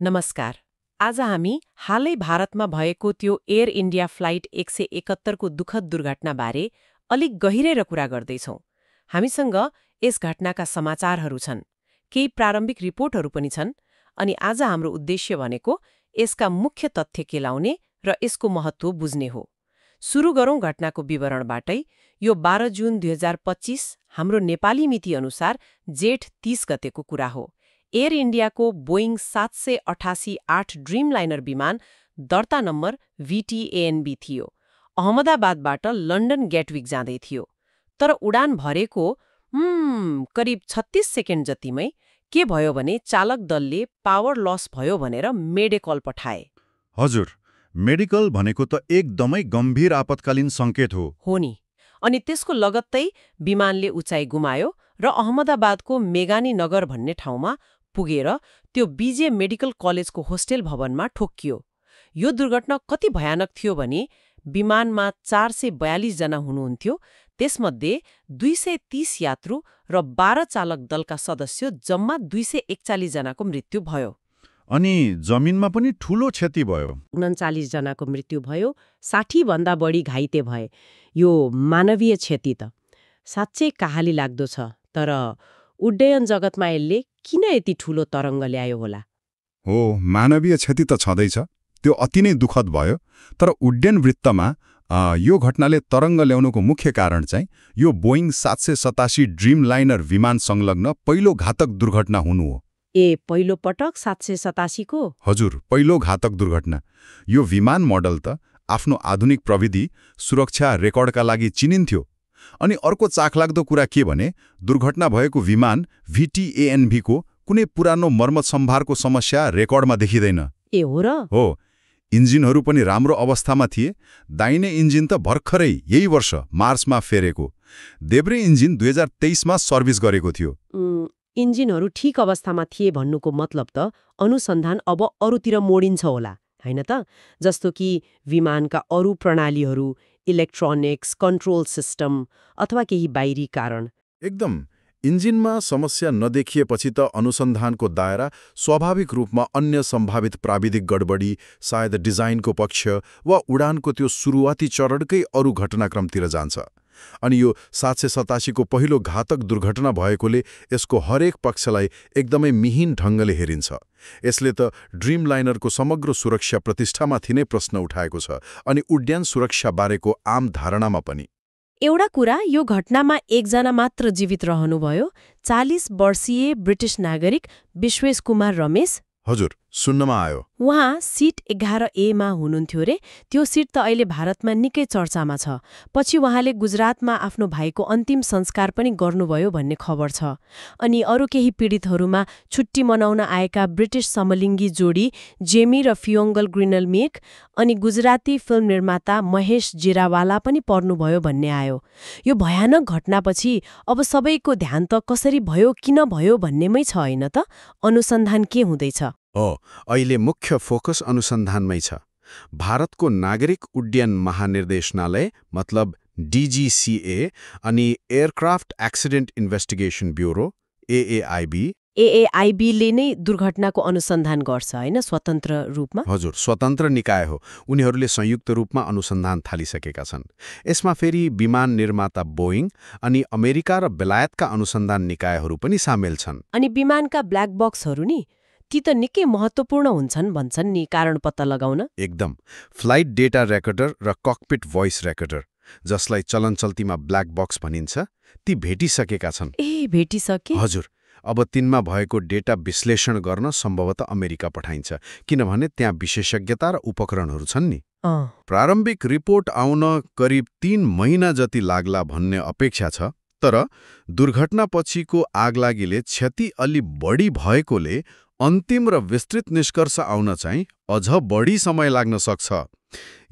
नमस्कार। आज हामी हालै भारतमा भएको त्यो एयर इन्डिया फ्लाइट 171 को दुःखद दुर्घटनाबारे अलिक गहिरेर कुरा गर्दैछौँ। हामीसँग यस घटनाका समाचारहरू छन्, केही प्रारम्भिक रिपोर्टहरू पनि छन्, अनि आज हाम्रो उद्देश्य भनेको यसका मुख्य तथ्य केलाउने र यसको महत्त्व बुझ्ने हो। सुरु गरौँ घटनाको विवरणबाटै। यो 12 जुन 2025 हाम्रो नेपाली मिति अनुसार जेठ 30 गतेको कुरा हो। एयर इन्डियाको बोइङ 788-8 ड्रिमलाइनर विमान दर्ता नम्बर VTANB थियो। अहमदाबादबाट लन्डन गेटविक जाँदै थियो। तर उडान भरेको करिब 36 सेकेन्ड जतिमै के भयो भने चालक दलले पावर लस भयो भनेर मेडे कल पठाए। हजुर, मेडिकल भनेको त एकदमै गम्भीर आपतकालीन सङ्केत हो नि। अनि त्यसको लगत्तै विमानले उचाइ गुमायो र अहमदाबादको मेगानी नगर भन्ने ठाउँमा पुगेर त्यो बीजे मेडिकल कलेजको होस्टेल भवनमा ठोक्कियो। यो दुर्घटना कति भयानक थियो भने विमानमा 442 जना हुनुहुन्थ्यो, त्यसमध्ये 230 यात्रु र 12 चालक दलका सदस्य जम्मा 241 जनाको मृत्यु भयो। अनि जमिनमा पनि ठूलो क्षति भयो। 39 जनाको मृत्यु भयो, 60 भन्दा बढी घाइते भए। यो मानवीय क्षति त साँच्चै कहाली लाग्दो छ। तर उड्डयन जगतमा यसले किन यति ठूलो तरङ्ग ल्यायो होला? हो, मानवीय क्षति त छँदैछ, त्यो अति नै दुःखद भयो। तर उड्डयन वृत्तमा यो घटनाले तरङ्ग ल्याउनुको मुख्य कारण चाहिँ यो बोइङ 787 ड्रिमलाइनर विमान संलग्न पहिलो घातक दुर्घटना हुनु हो। पहिलो पटक 787 को? हजुर, पहिलो घातक दुर्घटना। यो विमान मोडल त आफ्नो आधुनिक प्रविधि सुरक्षा रेकर्डका लागि चिनिन्थ्यो। अनि अर्को चाखलाग्दो कुरा के भने दुर्घटना भएको विमान VTANB को कुनै पुरानो मर्मत सम्भारको समस्या रेकर्डमा देखिँदैन। हो र? हो, इन्जिनहरू पनि राम्रो अवस्थामा थिए। दाहिने इन्जिन त भर्खरै यही वर्ष मार्चमा फेरेको। देब्रे इन्जिन 2023 मा सर्भिस गरेको थियो। इन्जिनहरू ठिक अवस्थामा थिए भन्नुको मतलब त अनुसन्धान अब अरूतिर मोडिन्छ होला, हैन त? जस्तो कि विमानका अरू प्रणालीहरू, इलेक्ट्रोनिक्स, कन्ट्रोल सिस्टम अथवा केही बाहिरी कारण। एकदम। इन्जिनमा समस्या नदेखिएपछि त अनुसन्धानको दायरा स्वाभाविक रूपमा अन्य सम्भावित प्राविधिक गडबडी, सायद डिजाइनको पक्ष वा उडानको त्यो सुरुवाती चरणकै अरू घटनाक्रमतिर जान्छ। अनि यो 787 को पहिलो घातक दुर्घटना भएकोले यसको हरेक पक्षलाई एकदमै मिहिन ढङ्गले हेरिन्छ। यसले त ड्रिमलाइनरको समग्र सुरक्षा प्रतिष्ठामाथि नै प्रश्न उठाएको छ, अनि उड्डयन सुरक्षा बारेको आम धारणामा पनि। एउटा कुरा, यो घटनामा एकजना मात्र जीवित रहनुभयो, 40 वर्षीय ब्रिटिस नागरिक विश्वेश कुमार रमेश। हजुर, सुन्नमा आयो। उहाँ सिट 11A मा हुनुहुन्थ्यो रे। त्यो सिट त अहिले भारतमा निकै चर्चामा छ। पछि उहाँले गुजरातमा आफ्नो भाइको अन्तिम संस्कार पनि गर्नुभयो भन्ने खबर छ। अनि अरू केही पीडितहरूमा छुट्टी मनाउन आएका ब्रिटिस समलिङ्गी जोडी जेमी र फियोङ्गल ग्रिनलमेक अनि गुजराती फिल्म निर्माता महेश जिरावाला पनि पर्नुभयो भन्ने आयो। यो भयानक घटनापछि अब सबैको ध्यान त कसरी भयो, किन भयो भन्नेमै छ, होइन त? अनुसन्धान के हुँदैछ? अहिले मुख्य फोकस अनुसन्धानमै छ। भारतको नागरिक उड्डयन महानिर्देशनालय मतलब DGCA अनि aircraft accident investigation bureau AAIB ले नै दुर्घटनाको अनुसन्धान गर्छ, होइन, स्वतन्त्र रूपमा? हजुर, स्वतन्त्र निकाय हो। उनीहरूले संयुक्त रूपमा अनुसन्धान थालिसकेका छन्। यसमा फेरि विमान निर्माता बोइङ अनि अमेरिका र बेलायतका अनुसन्धान निकायहरू पनि सामेल छन्। अनि विमानका ब्ल्याक बक्सहरू नि, ती त निकै महत्त्वपूर्ण हुन्छन् भन्छन् नि, कारण पत्ता लगाउन। एकदम। फ्लाइट डेटा रेकर्डर र ककपिट भोइस रेकर्डर, जसलाई चलनचल्तीमा ब्ल्याक बक्स भनिन्छ, ती भेटिसकेका छन्। भेटिसके? हजुर। अब तिनमा भएको डेटा विश्लेषण गर्न सम्भवतः अमेरिका पठाइन्छ, किनभने त्यहाँ विशेषज्ञता र उपकरणहरू छन् नि। प्रारम्भिक रिपोर्ट आउन करिब 3 महिना जति लाग्ला भन्ने अपेक्षा छ। तर दुर्घटनापछिको आगलागीले क्षति अलि बढी भएकोले अन्तिम र विस्तृत निष्कर्ष आउन चाहिँ अझ बढी समय लाग्न सक्छ।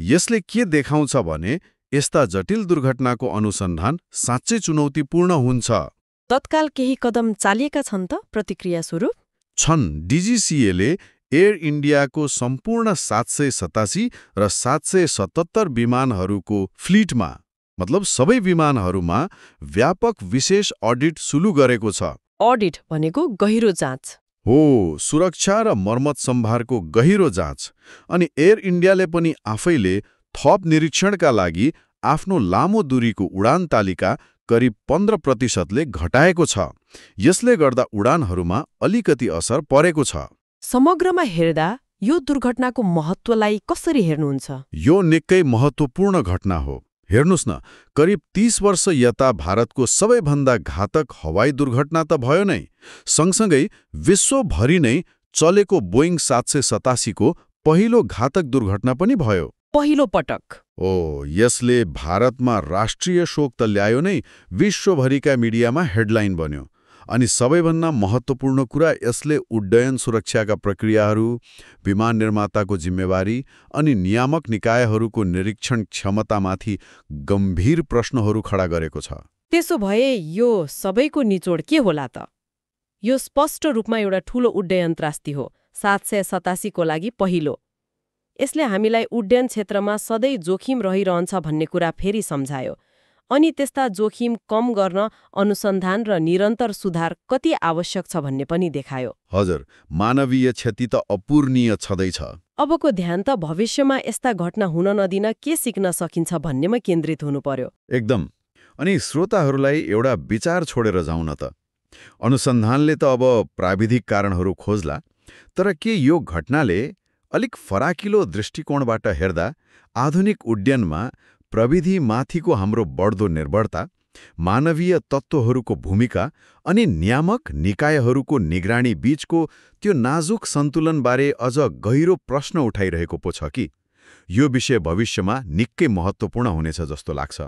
यसले के देखाउँछ भने यस्ता जटिल दुर्घटनाको अनुसन्धान साँच्चै चुनौतीपूर्ण हुन्छ। तत्काल केही कदम चालिएका छन् त प्रतिक्रिया स्वरूप? छन्। DGCA ले एयर इन्डियाको सम्पूर्ण 787 र 777 विमानहरूको फ्लिटमा, मतलब सबै विमानहरूमा व्यापक विशेष अडिट सुरु गरेको छ। अडिट भनेको गहिरो जाँच? हो, सुरक्षा र मर्मत सम्भारको गहिरो जाँच अनि एयर इन्डियाले पनि आफैले थप निरीक्षणका लागि आफ्नो लामो दूरीको उडान तालिका करिब 15%ले घटाएको छ। यसले गर्दा उडानहरूमा अलिकति असर परेको छ। समग्रमा हेर्दा यो दुर्घटनाको महत्त्वलाई कसरी हेर्नुहुन्छ? यो निकै महत्त्वपूर्ण घटना हो। हेर्नुस् न, करिब 30 वर्ष यता भारतको सबैभन्दा घातक हवाई दुर्घटना त भयो नै, सँगसँगै विश्वभरि नै चलेको बोइङ 787 को पहिलो घातक दुर्घटना पनि भयो। पहिलो पटक? यसले भारतमा राष्ट्रिय शोक त ल्यायो नै, विश्वभरिका मिडियामा हेडलाइन बन्यो। अनि सबैभन्दा महत्त्वपूर्ण कुरा, यसले उड्डयन सुरक्षाका प्रक्रियाहरू, विमान निर्माताको जिम्मेवारी अनि नियामक निकायहरूको निरीक्षण क्षमतामाथि गम्भीर प्रश्नहरू खडा गरेको छ। त्यसो भए यो सबैको निचोड के होला त? यो स्पष्ट रूपमा एउटा ठूलो उड्डयन त्रासदी हो, 787 को लागि पहिलो। यसले हामीलाई उड्डयन क्षेत्रमा सधैँ जोखिम रहिरहन्छ भन्ने कुरा फेरि सम्झायो। अनि त्यस्ता जोखिम कम गर्न अनुसन्धान र निरन्तर सुधार कति आवश्यक छ भन्ने पनि देखायो। हजुर, मानवीय क्षति त अपूर्णीय छँदैछ। अबको ध्यान त भविष्यमा यस्ता घटना हुन नदिन के सिक्न सकिन्छ भन्नेमा केन्द्रित हुनु पर्यो। एकदम। अनि श्रोताहरूलाई एउटा विचार छोडेर जाउँ न त। अनुसन्धानले त अब प्राविधिक कारणहरू खोज्ला, तर के यो घटनाले अलिक फराकिलो दृष्टिकोणबाट हेर्दा आधुनिक उड्डयनमा प्रविधिमाथिको हाम्रो बढ्दो निर्भरता, मानवीय तत्त्वहरूको भूमिका अनि नियामक निकायहरूको निगरानी बीचको त्यो नाजुक सन्तुलनबारे अझ गहिरो प्रश्न उठाइरहेको पो छ कि? यो विषय भविष्यमा निकै महत्त्वपूर्ण हुनेछ जस्तो लाग्छ।